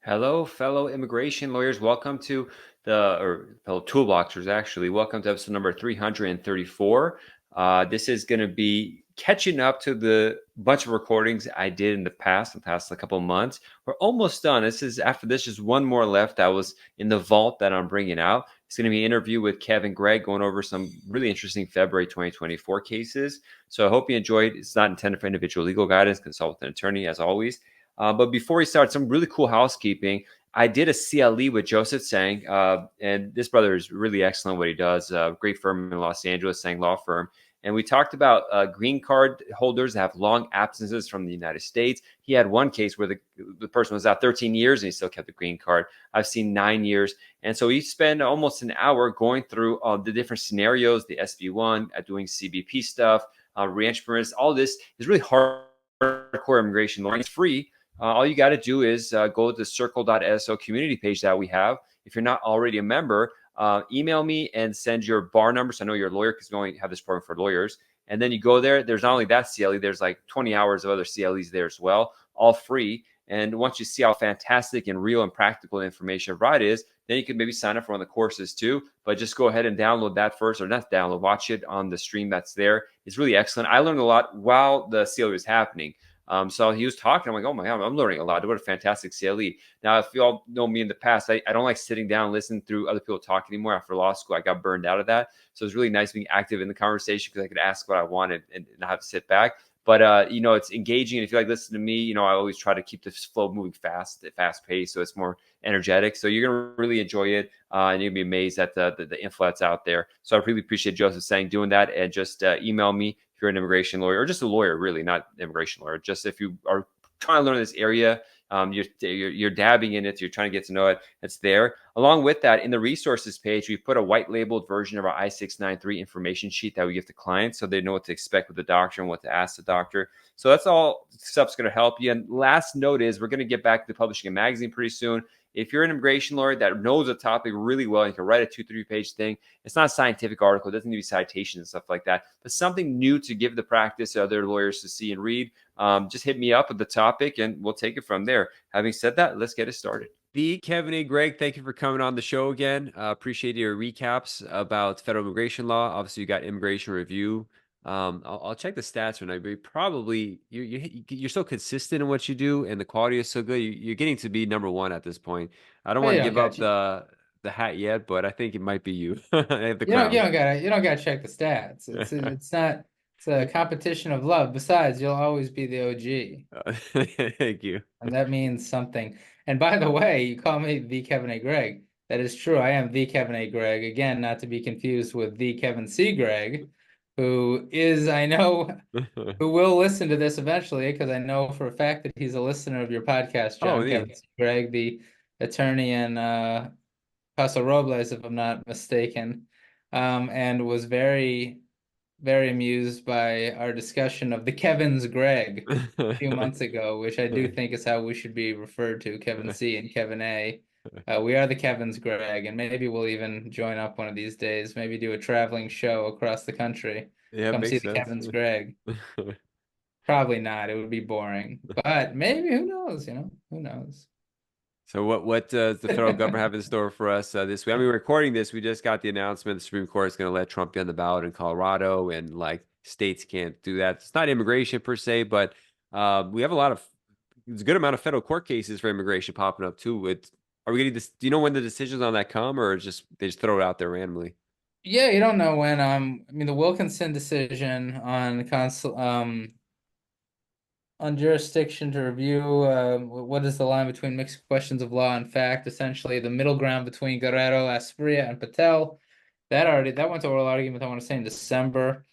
Hello, fellow immigration lawyers. Welcome to or fellow toolboxers, actually. Welcome to episode number 334. This is going to be catching up to the bunch of recordings I did in the past couple of months. We're almost done. After this, just one more left that was in the vault that I'm bringing out. It's going to be an interview with Kevin Gregg going over some really interesting February 2024 cases. So I hope you enjoyed. It's not intended for individual legal guidance. Consult with an attorney, as always. But before we start, some really cool housekeeping. I did a CLE with Joseph Sang, and this brother is really excellent what he does. Great firm in Los Angeles, Sang Law Firm. And we talked about green card holders that have long absences from the United States. He had one case where the person was out 13 years and he still kept the green card. I've seen 9 years. And so he spent almost an hour going through the different scenarios, the SB1, doing CBP stuff, reentry permits. All this is really hardcore immigration law. It's free. All you got to do is go to the circle.so community page that we have. If you're not already a member, email me and send your bar number. So I know you're a lawyer because we only have this program for lawyers. And then you go there. There's not only that CLE, there's like 20 hours of other CLEs there as well, all free. And once you see how fantastic and real and practical information right is, then you can maybe sign up for one of the courses too. But just go ahead and download that first, or not download, watch it on the stream that's there. It's really excellent. I learned a lot while the CLE was happening. So he was talking. I'm like, oh my God, I'm learning a lot. What a fantastic CLE. Now, if you all know me in the past, I don't like sitting down and listening through other people talk anymore. After law school, I got burned out of that. So it's really nice being active in the conversation because I could ask what I wanted and not have to sit back. But, it's engaging. And if you like listening to me, I always try to keep the flow moving fast paced. So it's more energetic. So you're going to really enjoy it. And you'll be amazed at the info that's out there. So I really appreciate Joseph Sang doing that. And just email me if you're an immigration lawyer or just a lawyer, really, not immigration lawyer. Just if you are trying to learn this area, you're dabbing in it, you're trying to get to know it, it's there. Along with that, in the resources page, we put a white labeled version of our I-693 information sheet that we give to clients so they know what to expect with the doctor and what to ask the doctor. So that's all stuff's going to help you. And last note is we're going to get back to publishing a magazine pretty soon. If you're an immigration lawyer that knows a topic really well, you can write a 2-3 page thing. It's not a scientific article. It doesn't need to be citations and stuff like that, but something new to give the practice to other lawyers to see and read. Just hit me up with the topic and we'll take it from there. Having said that, let's get it started. The Kevin A. Gregg, thank you for coming on the show again. Appreciate your recaps about federal immigration law. Obviously, you got immigration review. I'll check the stats right now. But probably you're so consistent in what you do, and the quality is so good. You're getting to be number one at this point. I don't Oh, want you to don't give got up you. the hat yet, but I think it might be you. I have the You crown. don't gotta check the stats. It's not it's a competition of love. Besides, you'll always be the OG, Thank you. and that means something. And by the way, you call me the Kevin A. Gregg. That is true. I am the Kevin A. Gregg. Again, not to be confused with the Kevin C. Gregg, who is, I know, who will listen to this eventually, because I know for a fact that he's a listener of your podcast, Oh, John neat. Kevin C. Gregg, the attorney in Paso Robles, if I'm not mistaken, and was very, very amused by our discussion of the Kevin's Greg a few months ago, which I do think is how we should be referred to, Kevin C and Kevin A. We are the Kevin's Greg, and maybe we'll even join up one of these days, maybe do a traveling show across the country. Yeah, Come see makes the sense. Kevin's Greg. Probably not. It would be boring. But maybe, who knows, Who knows? So what does the federal government have in store for us this week? I mean, we're recording this. We just got the announcement the Supreme Court is going to let Trump be on the ballot in Colorado, and like states can't do that. It's not immigration per se, but we have it's a good amount of federal court cases for immigration popping up too. Are we getting this? Do you know when the decisions on that come, or just they just throw it out there randomly? Yeah, you don't know when. I mean, the Wilkinson decision on jurisdiction to review what is the line between mixed questions of law and fact, essentially the middle ground between Guerrero, Asprilla, and Patel. That went to oral argument, I want to say, in December.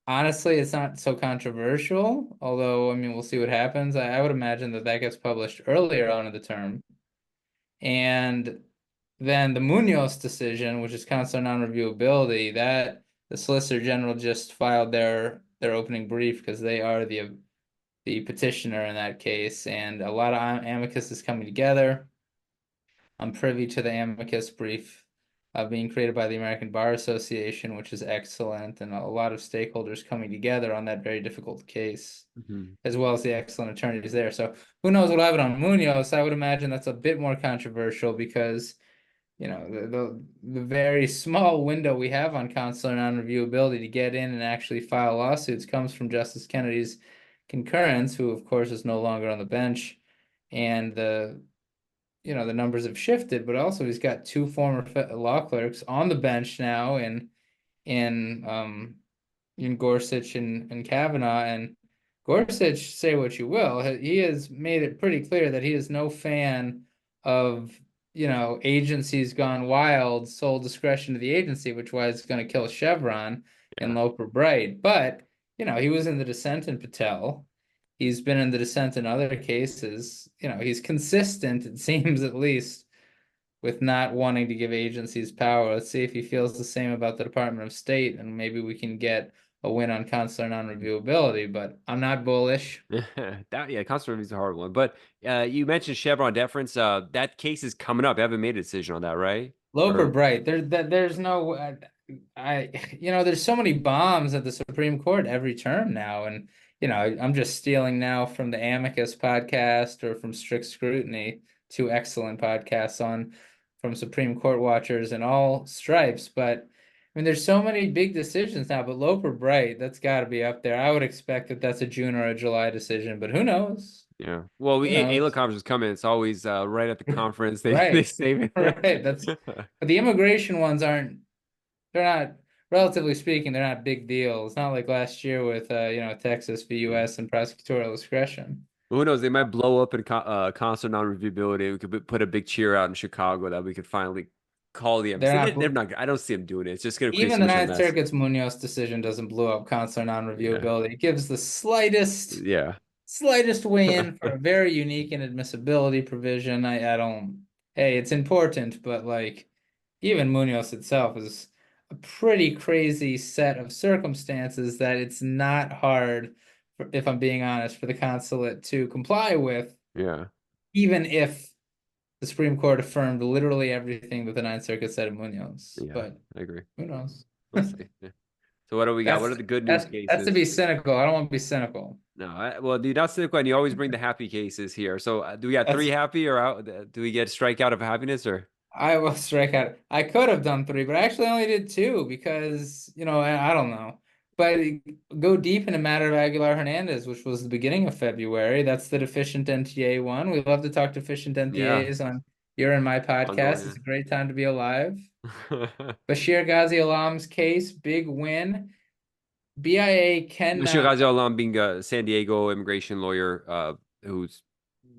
Honestly, it's not so controversial, although I mean we'll see what happens. I would imagine that gets published earlier on in the term. And then the Munoz decision, which is consular non-reviewability, that the Solicitor General just filed their opening brief because they are the petitioner in that case, and a lot of amicus is coming together. I'm privy to the amicus brief being created by the American Bar Association, which is excellent, and a lot of stakeholders coming together on that very difficult case, Mhm. as well as the excellent attorneys there. So who knows what'll happen on Munoz? I would imagine that's a bit more controversial because the very small window we have on consular non-reviewability to get in and actually file lawsuits comes from Justice Kennedy's concurrence, who of course is no longer on the bench, and the numbers have shifted, but also he's got two former law clerks on the bench now in in Gorsuch and Kavanaugh. And Gorsuch, say what you will, he has made it pretty clear that he is no fan of, agencies gone wild, sole discretion to the agency, which was going to kill Chevron Yeah. and Loper Bright. But, he was in the dissent in Patel. He's been in the dissent in other cases. He's consistent, it seems at least, with not wanting to give agencies power. Let's see if he feels the same about the Department of State, and maybe we can get a win on consular non-reviewability, but I'm not bullish. Yeah, consular review is a hard one. But you mentioned Chevron deference. That case is coming up. You haven't made a decision on that, right? Loper Or Bright, there's no, there's so many bombs at the Supreme Court every term now, and I'm just stealing now from the Amicus podcast or from Strict Scrutiny, two excellent podcasts on from Supreme Court watchers and all stripes. But I mean, there's so many big decisions now. But Loper Bright, that's got to be up there. I would expect that that's a June or a July decision, but who knows? yeah. Well, Who AILA knows? conference is coming. It's always right at the conference. They Right, save right. That's it. but the immigration ones aren't. They're not, relatively speaking, they're not big deals. Not like last year with Texas v. Yeah. US and prosecutorial discretion. Who knows? They might blow up in consular non-reviewability. We could put a big cheer out in Chicago that we could finally call the They're embassy. not They're not. I don't see them doing it. It's just going to create Even so the much of a Ninth mess. Circuit's Munoz decision doesn't blow up consular Yeah. non-reviewability. It gives the slightest Yeah. slightest way in for a very unique inadmissibility provision. I don't. Hey, it's important, but like even Munoz itself is a pretty crazy set of circumstances that it's not hard, if I'm being honest, for the consulate to comply with, Yeah. even if the Supreme Court affirmed literally everything that the Ninth Circuit said in Munoz. Yeah. But I agree. who knows? We'll see. Yeah. So what do we got? What are the good news That's to be cases? cynical. I don't want to be cynical. No, well, dude, not cynical, and you always bring the happy cases here. So, do we got three That's happy, or out? Do we get strikeout of happiness, or I will strike out. I could have done three, but I actually only did two because, I don't know. But go deep in a matter of Aguilar Hernandez, which was the beginning of February. That's the deficient NTA one. We love to talk deficient yeah, NTAs on your and my podcast. It's ongoing? a great time to be alive. Yeah. Bashir Ghazi Alam's case, big win. BIA Bashir cannot. Ghazi Alam being a San Diego immigration lawyer, who's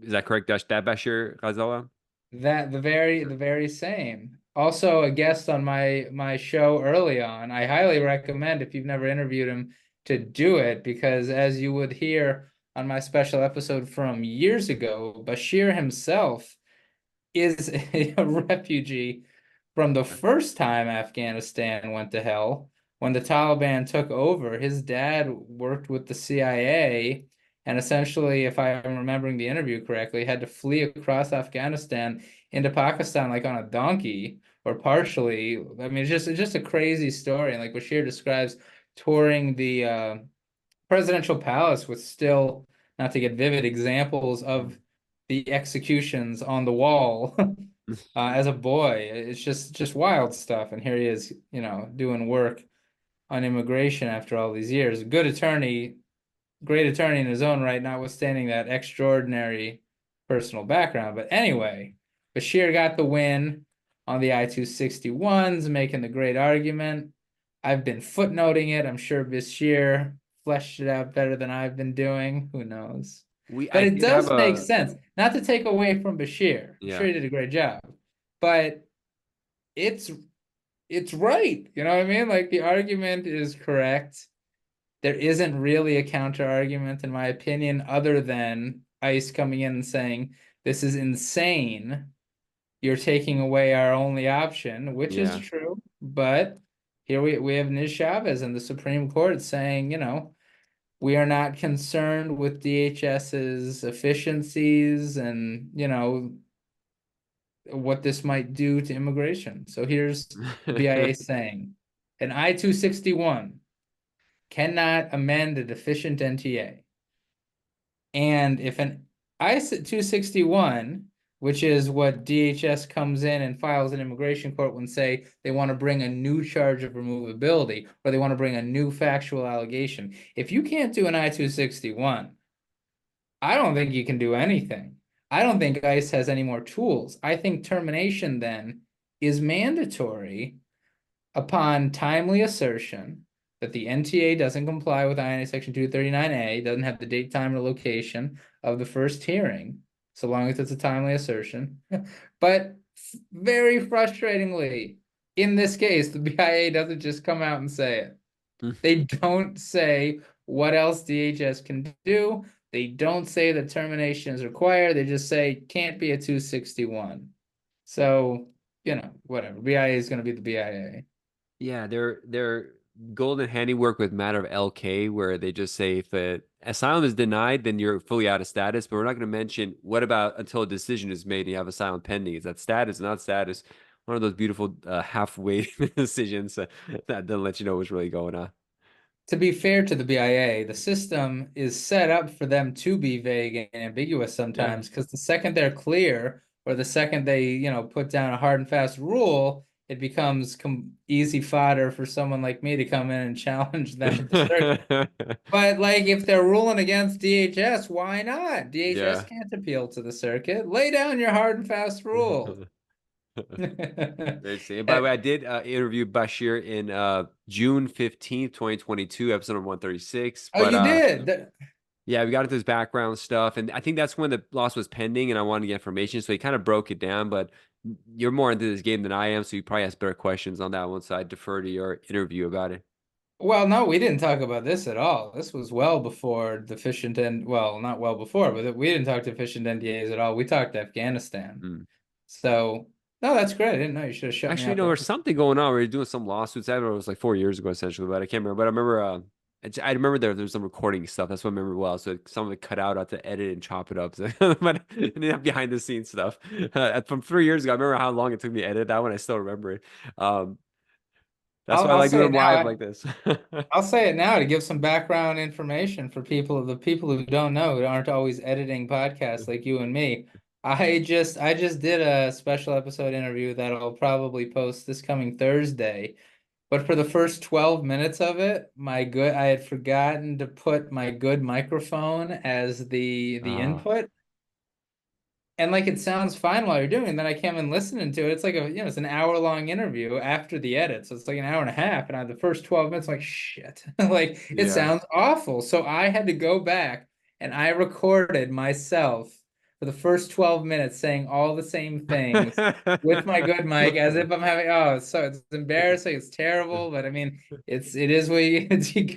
is that correct? That Bashir Ghazi Alam? That the very same. Also a guest on my show early on. I highly recommend, if you've never interviewed him, to do it, because as you would hear on my special episode from years ago, Bashir himself is a refugee from the first time Afghanistan went to hell. When the Taliban took over, his dad worked with the CIA and essentially, if I'm remembering the interview correctly, had to flee across Afghanistan into Pakistan like on a donkey or partially. I mean, it's just a crazy story. And like Bashir describes touring the presidential palace with still, not to get vivid, examples of the executions on the wall as a boy. It's just wild stuff. And here he is, doing work on immigration after all these years. Good attorney, great attorney in his own right, notwithstanding that extraordinary personal background. But anyway, Bashir got the win on the I-261s, making the great argument. I've been footnoting it. I'm sure Bashir fleshed it out better than I've been doing. Who knows? I But it did have does make a sense. Not to take away from Bashir. I'm sure yeah, he did a great job. But it's it's right. You know what I mean? Like the argument is correct. There isn't really a counter argument, in my opinion, other than ICE coming in and saying, this is insane. You're taking away our only option, which is yeah, true. But here we have Niz Chavez and the Supreme Court saying, we are not concerned with DHS's efficiencies and, what this might do to immigration. So here's the BIA saying an I-261 cannot amend a deficient NTA. And if an I-261, which is what DHS comes in and files in immigration court when say they want to bring a new charge of removability or they want to bring a new factual allegation. If you can't do an I-261, I don't think you can do anything. I don't think ICE has any more tools. I think termination then is mandatory upon timely assertion that the NTA doesn't comply with INA Section 239A, doesn't have the date, time, or location of the first hearing, so long as it's a timely assertion. But very frustratingly, in this case, the BIA doesn't just come out and say it. They don't say what else DHS can do. They don't say that termination is required. They just say can't be a 261. So, whatever. BIA is going to be the BIA. Yeah, they're golden handiwork with matter of LK, where they just say if asylum is denied, then you're fully out of status. But we're not going to mention what about until a decision is made and you have asylum pending. Is that status, not status? One of those beautiful halfway decisions that doesn't let you know what's really going on. To be fair to the BIA, the system is set up for them to be vague and ambiguous Yeah. sometimes because the second they're clear or the second they, put down a hard and fast rule, it becomes easy fodder for someone like me to come in and challenge them at the circuit. But like if they're ruling against DHS, why not? DHS Yeah. can't appeal to the circuit. Lay down your hard and fast rule. Very interesting. And by the way, I did interview Bashir in June 15th, 2022, episode number 136. Oh, But you did? yeah, we got into his background stuff, and I think that's when the loss was pending, and I wanted to get information, so he kind of broke it down. But you're more into this game than I am, so you probably ask better questions on that one. So I defer to your interview about it. Well, no, we didn't talk about this at all. This was well before deficient and well, not well before, but we didn't talk deficient NDAs at all. We talked Afghanistan. Mm. So, no, that's great. I didn't know you should have shut me Actually, up no, there. there's something going on. We are doing some lawsuits. I don't know, it was like 4 years ago, essentially, but I can't remember. But I remember, I remember there's some recording stuff. That's what I remember well. So some of it cut out, I had to edit and chop it up. So, but behind the scenes stuff from 3 years ago. I remember how long it took me to edit that one. I still remember it. Um, that's I'll why I I'll like say doing it them live now. like this. I'll say it now to give some background information for the people who don't know, who aren't always editing podcasts like you and me. I just did a special episode interview that I'll probably post this coming Thursday. But for the first 12 minutes of it, I had forgotten to put my good microphone as the Ah, input. And like it sounds fine while you're doing it. And then I came and listening to it. It's like it's an hour-long interview after the edit. So it's like an hour and a half. And the first 12 minutes, like shit. Like it yeah. sounds awful. So I had to go back and I recorded myself for the first 12 minutes saying all the same things with my good mic as if I'm having it's embarrassing, it's terrible, but I mean it is what you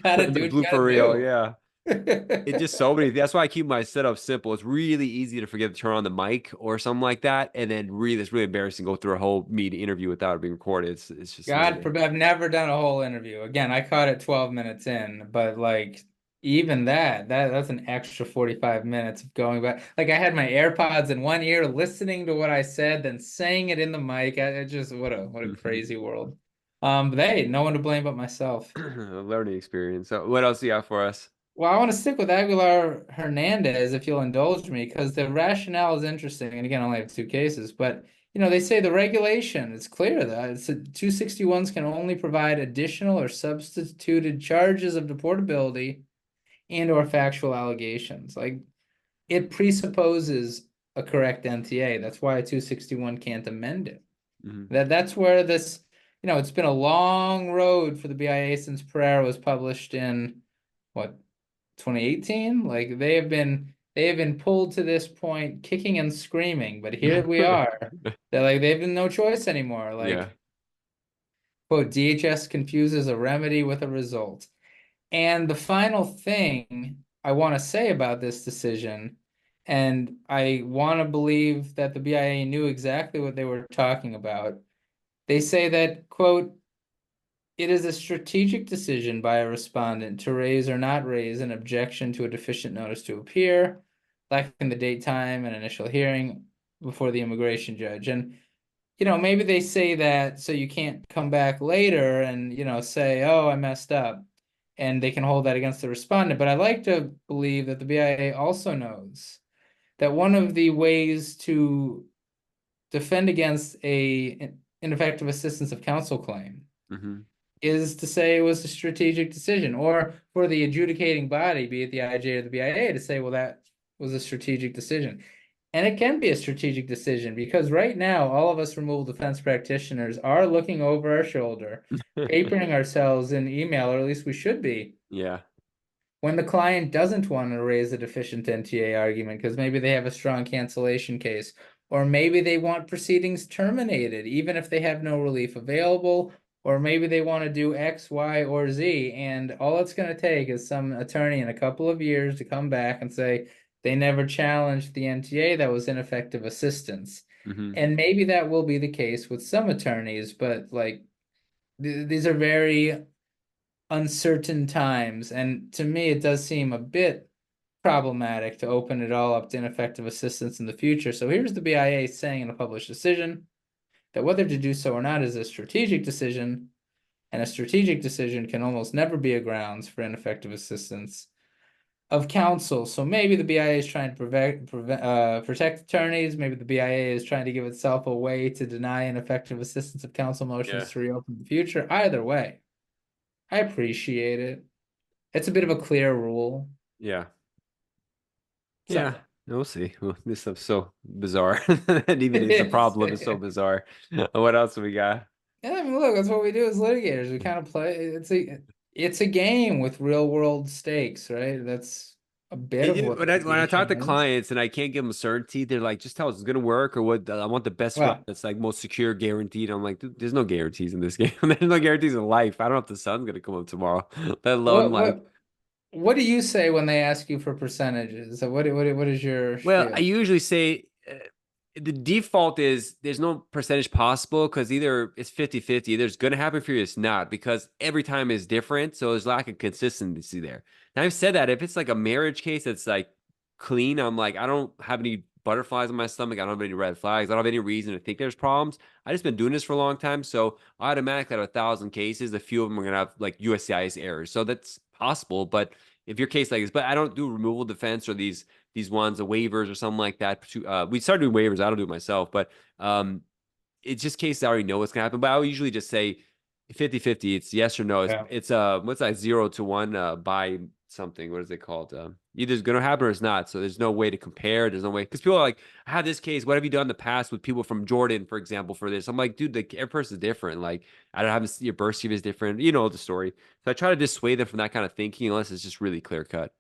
gotta do The what you blooper reel, yeah. gotta It do. just so many. That's why I keep my setup simple. It's really easy to forget to turn on the mic or something like that, and then it's really embarrassing to go through a whole meeting interview without it being recorded. It's just God really. forbid, I've never done a whole interview. Again, I caught it 12 minutes in, but like even that's an extra 45 minutes of going back. Like I had my AirPods in one ear listening to what I said, then saying it in the mic. I just what a crazy world. But hey, no one to blame but myself. A learning experience. So, what else do you got for us? Well, I want to stick with Aguilar Hernandez if you'll indulge me, because the rationale is interesting. And again, I only have two cases, but they say the regulation, it's clear that it's 261s can only provide additional or substituted charges of deportability and or factual allegations. Like it presupposes a correct NTA. That's why a 261 can't amend it. Mhm. That's where it's been a long road for the BIA since Pereira was published in what 2018. Like they have been pulled to this point kicking and screaming, but here we are. They've been no choice anymore. Yeah. Like quote, DHS confuses a remedy with a result. And the final thing I want to say about this decision, and I want to believe that the BIA knew exactly what they were talking about. They say that, quote, it is a strategic decision by a respondent to raise or not raise an objection to a deficient notice to appear, lacking the date, time, and initial hearing, before the immigration judge. And maybe they say that so you can't come back later and, say, oh, I messed up. And they can hold that against the respondent. But I like to believe that the BIA also knows that one of the ways to defend against a ineffective assistance of counsel claim Hmm. is to say it was a strategic decision, or for the adjudicating body, be it the IJ or the BIA, to say, well, that was a strategic decision. And it can be a strategic decision because right now, all of us removal defense practitioners are looking over our shoulder, papering ourselves in email, or at least we should be, Yeah. when the client doesn't want to raise a deficient NTA argument because maybe they have a strong cancellation case, or maybe they want proceedings terminated, even if they have no relief available, or maybe they want to do X, Y, or Z. And all it's going to take is some attorney in a couple of years to come back and say they never challenged the NTA, that was ineffective assistance. Hmm. And maybe that will be the case with some attorneys, but like these are very uncertain times. And to me, it does seem a bit problematic to open it all up to ineffective assistance in the future. So here's the BIA saying in a published decision that whether to do so or not is a strategic decision, and a strategic decision can almost never be a grounds for ineffective assistance of counsel. So maybe the BIA is trying to protect attorneys. Maybe the BIA is trying to give itself a way to deny ineffective assistance of counsel Yeah. motions to reopen the future. Either way, I appreciate it. It's a bit of a clear rule. Yeah. Yeah. So We'll see. Well, this stuff's so bizarre. And even it it's a is. problem, it's so bizarre. What else we got? Yeah, I mean, look, that's what we do as litigators. We kind of play. It's a game with real world stakes, right? That's a bit of what When I talk litigation to is. clients and I can't give them certainty, they're like, "Just tell us it's gonna work, or what? I want the best route Well, that's like most secure, guaranteed." I'm like, "Dude, there's no guarantees in this game. There's no guarantees in life. I don't know if the sun's gonna come up tomorrow, let alone what like." what what do you say when they ask you for percentages? So what is your Well, I spiel? usually say the default is there's no percentage possible because either it's 50-50, either it's going to happen for you, or it's not, because every time is different. So there's lack of consistency there. Now, I've said that if it's like a marriage case that's like clean, I'm like, I don't have any butterflies in my stomach. I don't have any red flags. I don't have any reason to think there's problems. I just been doing this for a long time. So automatically out of 1,000 cases, a few of them are going to have like USCIS errors. So that's possible. But if your case like this, but I don't do removal defense or these ones, the waivers or something like that. We started doing waivers. I don't do it myself, but it's just cases I already know what's gonna happen. But I would usually just say 50-50. It's yes or no. Yeah. It's what's that 0 to 1 by something. What is it called? Either it's gonna happen or it's not. So there's no way to compare. There's no way because people are like, I had this case. What have you done in the past with people from Jordan, for example, for this? I'm like, dude, every person's different. Like I don't have your birth certificate is different. You know the story. So I try to dissuade them from that kind of thinking unless it's just really clear cut.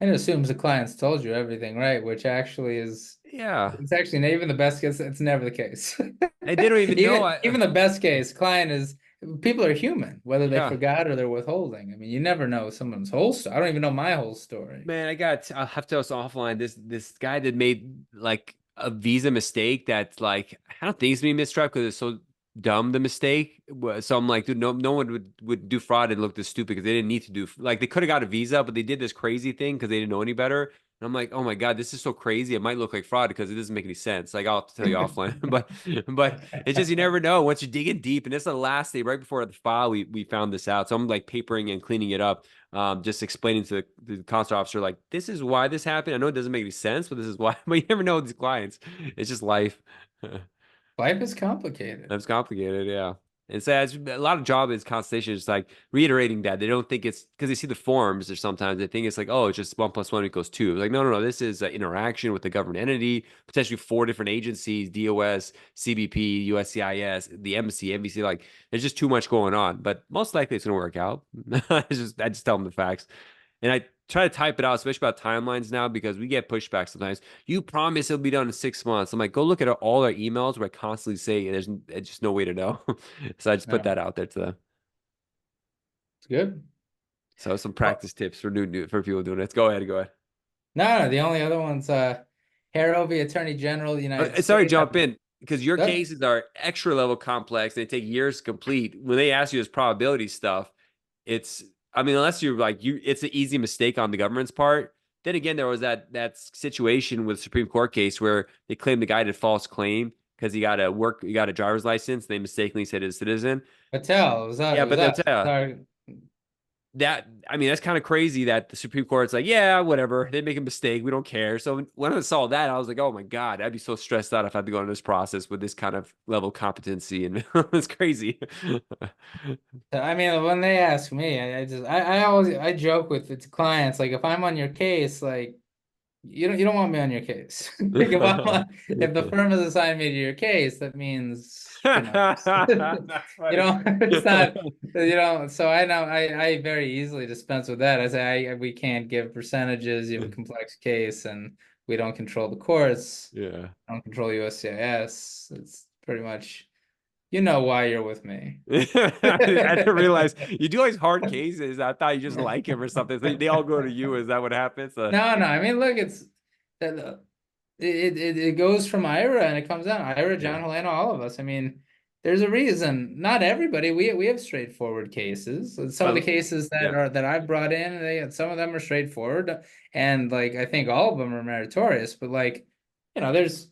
And it assumes the client's told you everything, right? Which actually is, Yeah. it's actually not even the best case. It's never the case. And they don't even know. Even the best case, client is, people are human, whether they Yeah, forgot or they're withholding. I mean, you never know someone's whole story. I don't even know my whole story. man, I'll have to tell us offline. This guy that made like a visa mistake that's like I don't think he's being mistried because it's so dumb the mistake. So I'm like, dude, no one would do fraud and look this stupid because they didn't need to do like they could have got a visa, but they did this crazy thing because they didn't know any better. And I'm like, oh my God, this is so crazy. It might look like fraud because it doesn't make any sense. Like I'll have to tell you offline, but it's just you never know once you dig in deep. And it's the last day right before the file we found this out. So I'm like papering and cleaning it up, just explaining to the consular officer like this is why this happened. I know it doesn't make any sense, but this is why. But you never know with these clients. It's just life. Life is complicated. That's complicated, yeah. And so it's, a lot of job is consultation is like reiterating that they don't think it's because they see the forms or sometimes they think it's like, oh, it's just 1 + 1 = 2. Like, no, this is an interaction with a government entity, potentially 4 different agencies, DOS, CBP, USCIS, the embassy, NBC. Like, there's just too much going on, but most likely it's going to work out. I just tell them the facts. And I try to type it out, especially about timelines now, because we get pushback sometimes. You promise it'll be done in 6 months. I'm like, go look at all our emails where I constantly say there's just no way to know. So I just put Yeah, that out there to them. it's good. So some Well, practice tips for new for people doing it. Go ahead, go ahead. no, the only other one's Harrow v. Attorney General of the United Sorry, States. jump in because your Good. cases are extra level complex. They take years to complete. When they ask you this probability stuff, it's I mean, unless you're like it's an easy mistake on the government's part. then again, there was that situation with Supreme Court case where they claimed the guy did false claim because he got a driver's license. They mistakenly said he's a citizen. Patel, Yeah, it was but us. that's that I mean that's kind of crazy that the Supreme Court's like, yeah, whatever. They make a mistake. We don't care. So when I saw that, I was like, oh my God, I'd be so stressed out if I had to go into this process with this kind of level of competency. And it's crazy. I mean, when they ask me, I always I joke with its clients like if I'm on your case, like you don't want me on your case. Like if the firm has assigned me to your case, that means That's you funny. know it's not so I know I very easily dispense with that. I say we can't give percentages. You have a complex case, and we don't control the courts. Yeah. I don't control USCIS. It's pretty much you know why you're with me. I didn't realize you do all these hard cases. I thought you just like him or something. So they all go to you. Is that what happens? No. I mean, look, it's it goes from Ira and it comes down. Ira, Yeah. John Helena, all of us. I mean, there's a reason. Not everybody. We have straightforward cases. Some of the But cases yeah, that I've brought in, some of them are straightforward, and like I think all of them are meritorious. But like, there's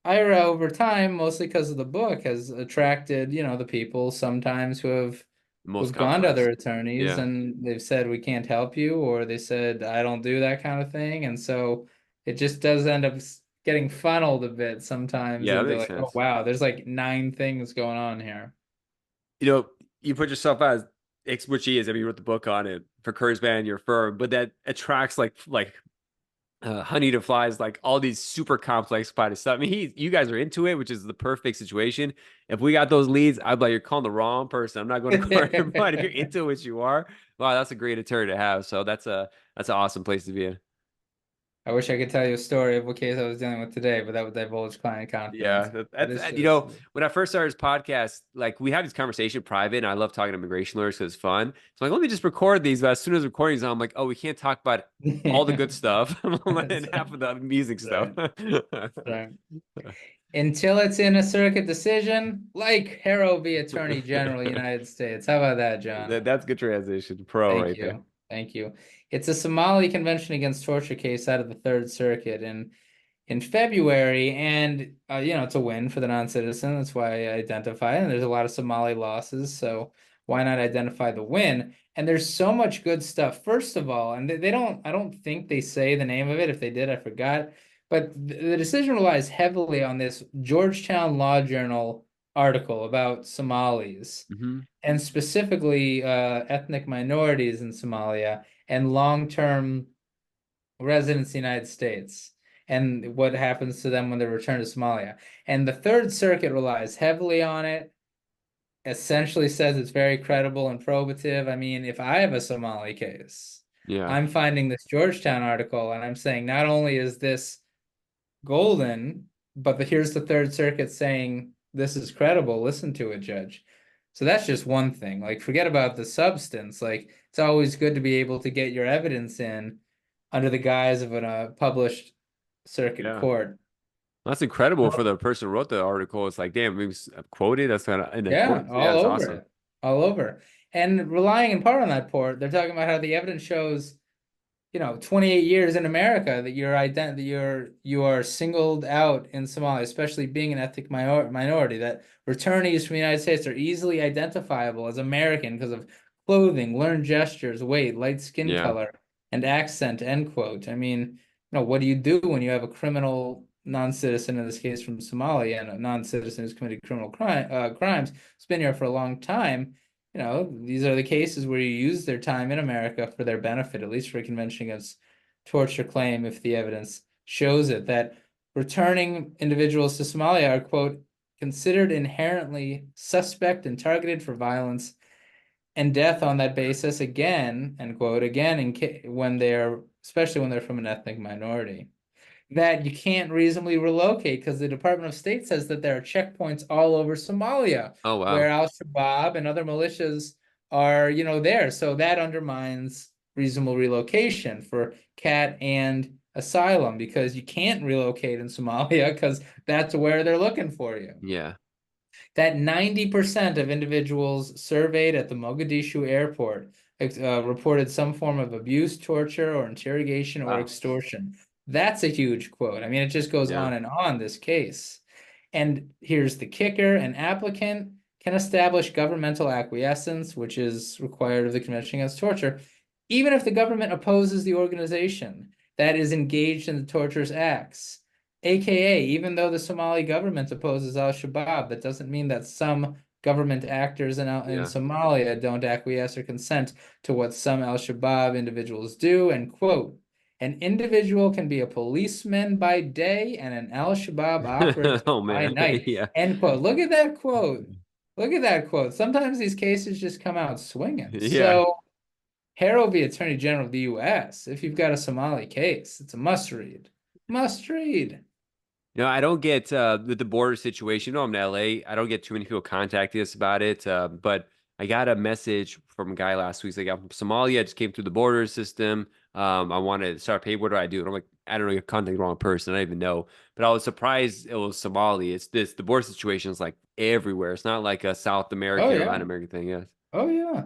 Ira over time, mostly because of the book, has attracted, the people sometimes most who've gone to complex. other attorneys Yeah. and they've said we can't help you, or they said I don't do that kind of thing. And so it just does end up getting funneled a bit sometimes Yeah, that into makes like, oh sense. wow, there's like nine things going on here. You know, you put yourself as which he is. I mean, you wrote the book on it for Kurzban and your firm, but that attracts honey to flies, like all these super complex kind of stuff. I mean, you guys are into it, which is the perfect situation. If we got those leads, I'd be like, you're calling the wrong person. I'm not going to court. But if you're into it, which you are, wow, that's a great attorney to have. So that's an awesome place to be in. I wish I could tell you a story of what case I was dealing with today, but that would divulge client Yeah, confidence. But that's it's you just know when I first started this podcast, like we have this conversation private, and I love talking to immigration lawyers because it's fun. So I'm like, let me just record these. But as soon as recording's on, I'm like, oh, we can't talk about all the good stuff that's and half of the music stuff. right. Right. Until it's in a circuit decision, like Harrow v. Attorney General, United States. How about that, John? That's good transition. Pro Thank right there. you. Thank you. It's a Somali Convention Against Torture case out of the Third Circuit in February, and it's a win for the non-citizen. That's why I identify it. And there's a lot of Somali losses, so why not identify the win? And there's so much good stuff. First of all, and they don't, I don't think they say the name of it. If they did, I forgot. But the decision relies heavily on this Georgetown Law Journal article about Somalis Hmm. and specifically ethnic minorities in Somalia and long-term residents in the United States and what happens to them when they return to Somalia. And the Third Circuit relies heavily on it, essentially says it's very credible and probative. I mean, if I have a Somali case, Yeah, I'm finding this Georgetown article and I'm saying not only is this golden, but here's the Third Circuit saying this is credible. Listen to it, Judge. So that's just one thing. Like, forget about the substance. Like, it's always good to be able to get your evidence in under the guise of a published circuit yeah. court. That's incredible for the person who wrote the article. It's like, damn, maybe quoted. That's kind of in the Yeah, court. Yeah, all that's over awesome. it. All over. And relying in part on that port, they're talking about how the evidence shows 28 years in America that you are singled out in Somalia, especially being an ethnic minority, that returnees from the United States are easily identifiable as American because of clothing, learned gestures, weight, light skin Yeah, color, and accent, end quote. I mean, what do you do when you have a criminal non-citizen, in this case from Somalia, and a non-citizen who's committed crimes, has been here for a long time? These are the cases where you use their time in America for their benefit, at least for a convention against torture claim, if the evidence shows it, that returning individuals to Somalia are, quote, considered inherently suspect and targeted for violence and death on that basis again, end quote, again, when they're, especially when they're from an ethnic minority, that you can't reasonably relocate because the Department of State says that there are checkpoints all over Somalia oh wow. where Al-Shabaab and other militias are, there. So that undermines reasonable relocation for CAT and asylum because you can't relocate in Somalia because that's where they're looking for you. Yeah. That 90% of individuals surveyed at the Mogadishu airport reported some form of abuse, torture, or interrogation or Wow. extortion. That's a huge quote. I mean, it just goes Yeah. on and on, this case. And here's the kicker: an applicant can establish governmental acquiescence, which is required of the Convention Against Torture, even if the government opposes the organization that is engaged in the torturous acts. AKA, even though the Somali government opposes al-Shabaab, that doesn't mean that some government actors in Yeah. Somalia don't acquiesce or consent to what some al-Shabaab individuals do. And quote, an individual can be a policeman by day and an al-Shabaab operative Oh by man. night. Yeah. End quote. Look at that quote. Look at that quote. Sometimes these cases just come out swinging. Yeah. So Harrow v. Attorney General of the U.S., if you've got a Somali case, it's a must read. Must read. No, I don't get with the border situation. No, I'm in LA. I don't get too many people contacting us about it. But I got a message from a guy last week. He's like, I'm from Somalia. I just came through the border system. I want to start paying. What do I do? And I'm like, I don't know. You're contacting the wrong person. I don't even know. But I was surprised it was Somali. It's this. The border situation is like everywhere. It's not like a South Oh American or Latin yeah. American thing. Yes. Oh yeah.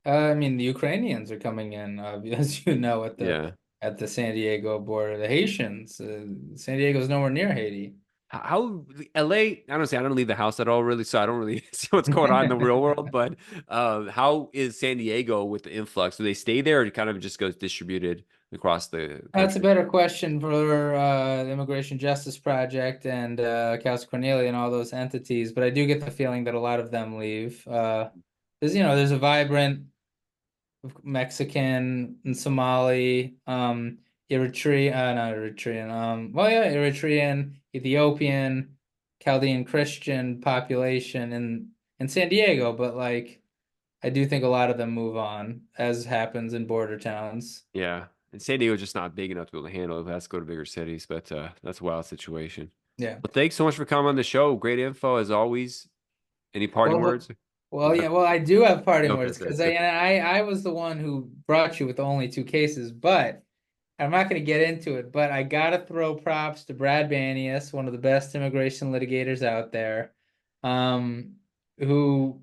I mean, the Ukrainians are coming in, as you know, Yeah. at the San Diego border. The Haitians, San Diego's nowhere near Haiti. How LA, honestly, I don't leave the house at all, really, so I don't really see what's going on in the real world. But how is San Diego with the influx? Do they stay there, or it kind of just goes distributed across the That's a country? better question for the Immigration Justice Project and Casa Cornelia and all those entities. But I do get the feeling that a lot of them leave. There's a vibrant Mexican and Somali, Eritrean, not Eritrean, well, yeah, Eritrean, Ethiopian, Chaldean Christian population in San Diego, but like I do think a lot of them move on, as happens in border towns. Yeah, and San Diego's just not big enough to be able to handle it. It has to go to bigger cities, but that's a wild situation. Yeah. Well, thanks so much for coming on the show. Great info as always. Any parting Well, words? yeah, well, I do have parting Okay, words sorry. because I was the one who brought you with only two cases, but I'm not going to get into it, but I got to throw props to Brad Banias, one of the best immigration litigators out there, um, who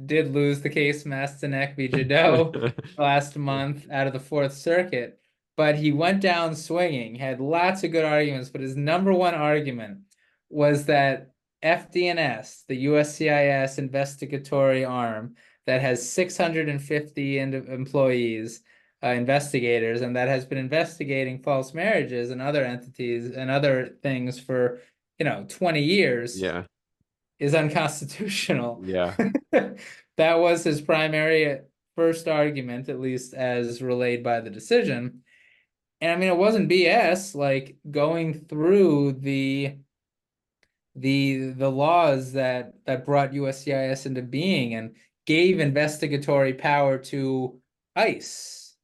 did lose the case Mastinek v. Jadot last month out of the Fourth Circuit, but he went down swinging, had lots of good arguments, but his number one argument was that FDNS, the USCIS investigatory arm that has 650 employees, investigators, and that has been investigating false marriages and other entities and other things for 20 years Yeah, is unconstitutional. yeah, That was his primary first argument, at least as relayed by the decision. And I mean, it wasn't BS. Like going through the laws that brought USCIS into being and gave investigatory power to ICE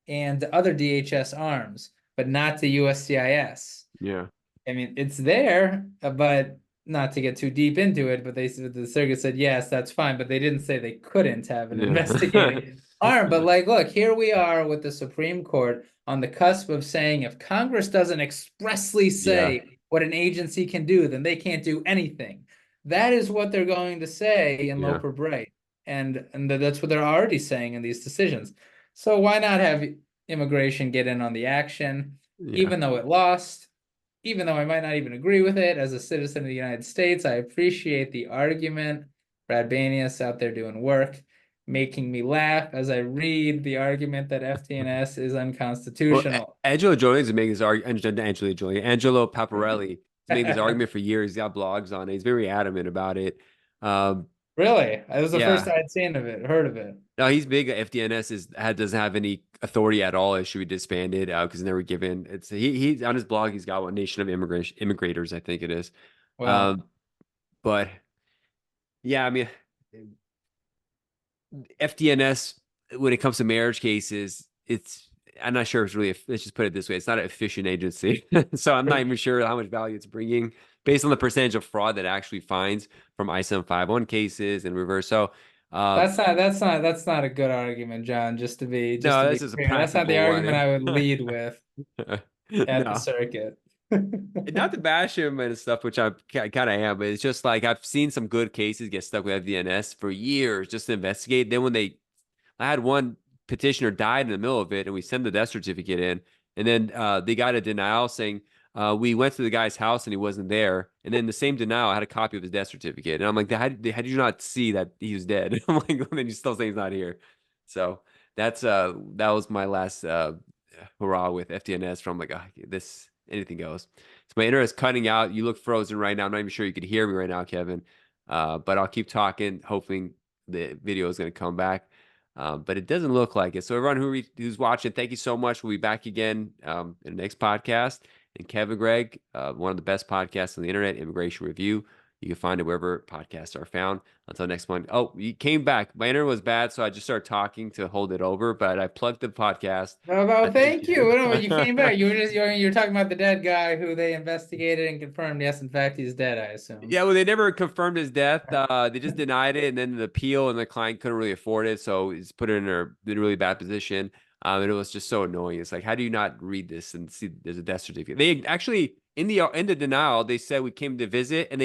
and other DHS arms, but not to USCIS. yeah, I mean, it's there, but not to get too deep into it, but the circuit said yes, that's fine, but they didn't say they couldn't have an yeah, investigating arm. But like, look, here we are with the Supreme Court on the cusp of saying if Congress doesn't expressly yeah, say what an agency can do, then they can't do anything. That is what they're going to say in yeah, Loper Bright, and that's what they're already saying in these decisions. So why not have immigration get in on the action, yeah. even though it lost? Even though I might not even agree with it as a citizen of the United States, I appreciate the argument. Brad Banias out there doing work, making me laugh as I read the argument that FTNS is Well, unconstitutional. Angelo Jones is making this argument. Angelo Jolie, Angelo Paparelli has made this argument for years. He's got blogs on it. He's very adamant about it. Um, Really? It was the first yeah, I'd seen of it, heard of it. no, he's big. FDNS doesn't have any authority at all. It should be disbanded because they were given. It's he's on his blog. He's got one Nation of Immigration Immigrators, I think it is. Well, Um, but yeah, I mean, FDNS when it comes to marriage cases, it's I'm not sure it's really. Let's just put it this way: it's not an efficient agency, so I'm not even sure how much value it's bringing based on the percentage of fraud that it actually finds from I-751 cases and reverse. So. Um, that's not a good argument, John, just to No, be this is a clear. That's not the practical argument one. I would lead with at the No, circuit. not to bash him and stuff, which I kind of am, but it's just like I've seen some good cases get stuck with FDNS for years just to investigate. Then when they I had one petitioner died in the middle of it, and we sent the death certificate in, and then they got a denial saying we went to the guy's house and he wasn't there, and then the same denial I had a copy of his death certificate, and I'm like, how did you not see that he was dead? I'm like, and then you still say he's not here. So that was my last hurrah with FDNS from like this anything goes. So my internet is cutting out. You look frozen right now. I'm not even sure you could hear me right now, Kevin. But I'll keep talking, hoping the video is going to come back. But it doesn't look like it. So everyone who's watching, thank you so much. We'll be back again in the next podcast. And Kevin Gregg, one of the best podcasts on the internet, Immigration Review. You can find it wherever podcasts are found. Until next one. Oh, you came back. My internet was bad, so I just started talking to hold it over. But I plugged the podcast. Oh, Thank thank you. you. No, you came back. You were talking about the dead guy who they investigated and confirmed. Yes, in fact, he's dead, I assume. Yeah, well, they never confirmed his death. They just denied it, and then the appeal, and the client couldn't really afford it, so he's put it in a really bad position. And it was just so annoying. It's like, how do you not read this and see there's a death certificate? They actually in the denial, they said we came to visit, and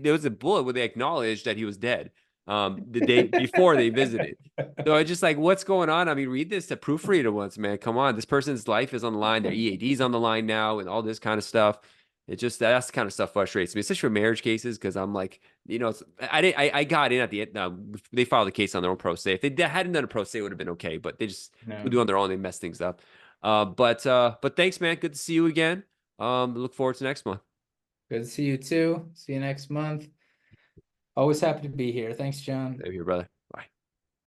there was a bullet where they acknowledged that he was dead. The day before they visited. So I just like, what's going on? I mean, read this to proofread it once, man. Come on, this person's life is on the line. Their EAD's on the line now, and all this kind of stuff. It just that's the kind of stuff frustrates me, especially for marriage cases, because I'm like, I got in at the end. They filed a case on their own pro se. If they hadn't done a pro se, it would have been okay. But they just would No. do it on their own. They mess things up. But thanks, man. Good to see you again. Look forward to next month. Good to see you too. See you next month. Always happy to be here. Thanks, John. Same here, brother.